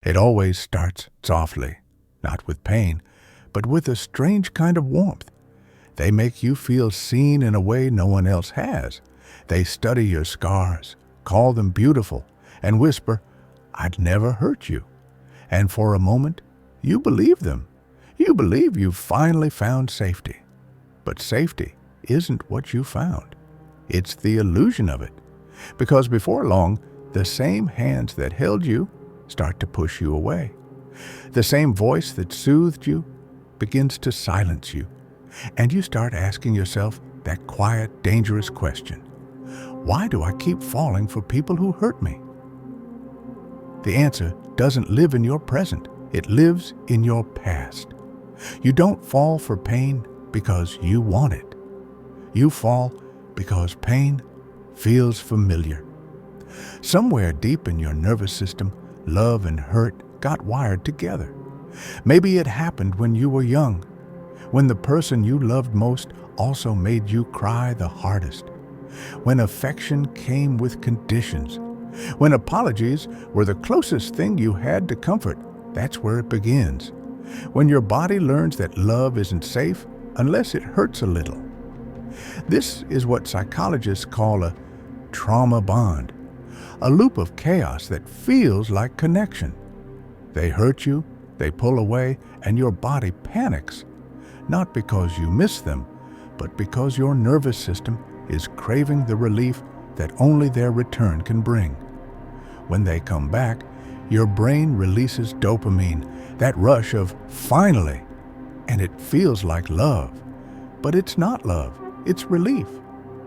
It always starts softly, not with pain, but with a strange kind of warmth. They make you feel seen in a way no one else has. They study your scars, call them beautiful, and whisper, "I'd never hurt you." And for a moment, you believe them. You believe you've finally found safety. But safety isn't what you found. It's the illusion of it. Because before long, the same hands that held you start to push you away. The same voice that soothed you begins to silence you. And you start asking yourself that quiet, dangerous question. Why do I keep falling for people who hurt me? The answer doesn't live in your present. It lives in your past. You don't fall for pain because you want it. You fall because pain feels familiar. Somewhere deep in your nervous system, love and hurt got wired together. Maybe it happened when you were young, when the person you loved most also made you cry the hardest, when affection came with conditions, when apologies were the closest thing you had to comfort. That's where it begins. When your body learns that love isn't safe unless it hurts a little. This is what psychologists call a trauma bond, a loop of chaos that feels like connection. They hurt you, they pull away, and your body panics, not because you miss them, but because your nervous system is craving the relief that only their return can bring. When they come back, your brain releases dopamine, that rush of finally, and it feels like love. But it's not love, it's relief.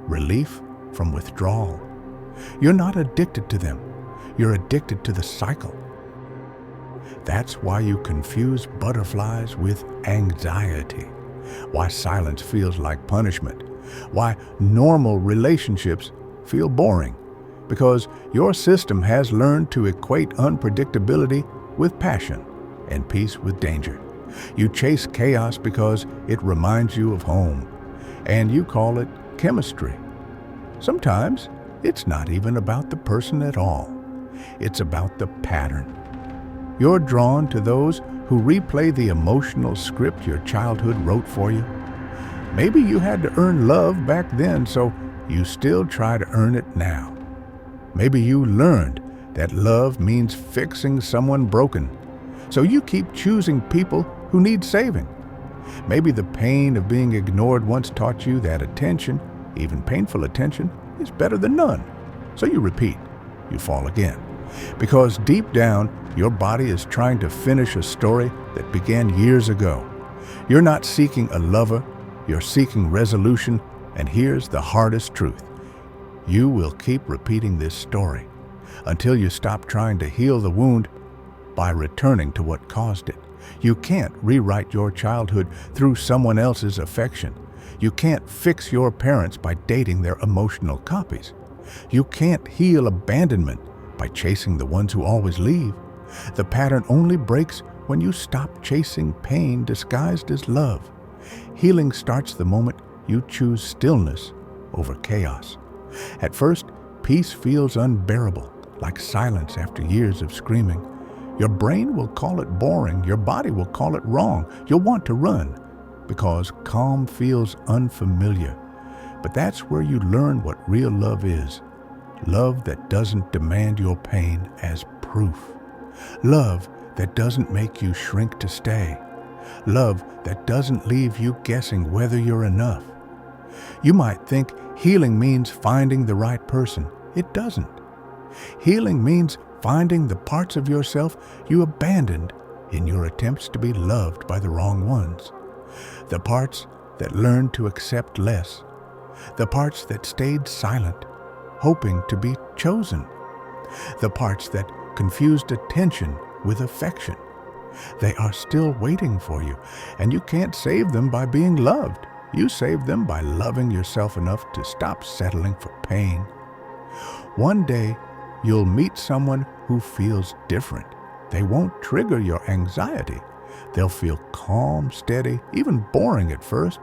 Relief from withdrawal. You're not addicted to them, you're addicted to the cycle. That's why you confuse butterflies with anxiety, why silence feels like punishment, why normal relationships feel boring, because your system has learned to equate unpredictability with passion and peace with danger. You chase chaos because it reminds you of home, and you call it chemistry. Sometimes it's not even about the person at all. It's about the pattern. You're drawn to those who replay the emotional script your childhood wrote for you. Maybe you had to earn love back then, so you still try to earn it now. Maybe you learned that love means fixing someone broken, so you keep choosing people who need saving. Maybe the pain of being ignored once taught you that attention, even painful attention, is better than none. So you repeat, you fall again. Because deep down, your body is trying to finish a story that began years ago. You're not seeking a lover, you're seeking resolution, and here's the hardest truth. You will keep repeating this story until you stop trying to heal the wound by returning to what caused it. You can't rewrite your childhood through someone else's affection. You can't fix your parents by dating their emotional copies. You can't heal abandonment by chasing the ones who always leave. The pattern only breaks when you stop chasing pain disguised as love. Healing starts the moment you choose stillness over chaos. At first, peace feels unbearable, like silence after years of screaming. Your brain will call it boring, your body will call it wrong. You'll want to run because calm feels unfamiliar. But that's where you learn what real love is. Love that doesn't demand your pain as proof. Love that doesn't make you shrink to stay. Love that doesn't leave you guessing whether you're enough. You might think healing means finding the right person. It doesn't. Healing means finding the parts of yourself you abandoned in your attempts to be loved by the wrong ones. The parts that learned to accept less. The parts that stayed silent, hoping to be chosen. The parts that confused attention with affection. They are still waiting for you, and you can't save them by being loved. You save them by loving yourself enough to stop settling for pain. One day, you'll meet someone who feels different. They won't trigger your anxiety. They'll feel calm, steady, even boring at first.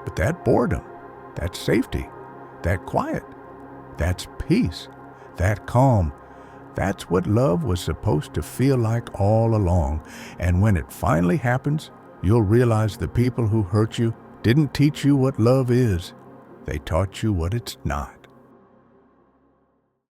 But that boredom, that safety, that quiet, that's peace, that calm, That's what love was supposed to feel like all along. And when it finally happens, you'll realize the people who hurt you didn't teach you what love is. They taught you what it's not.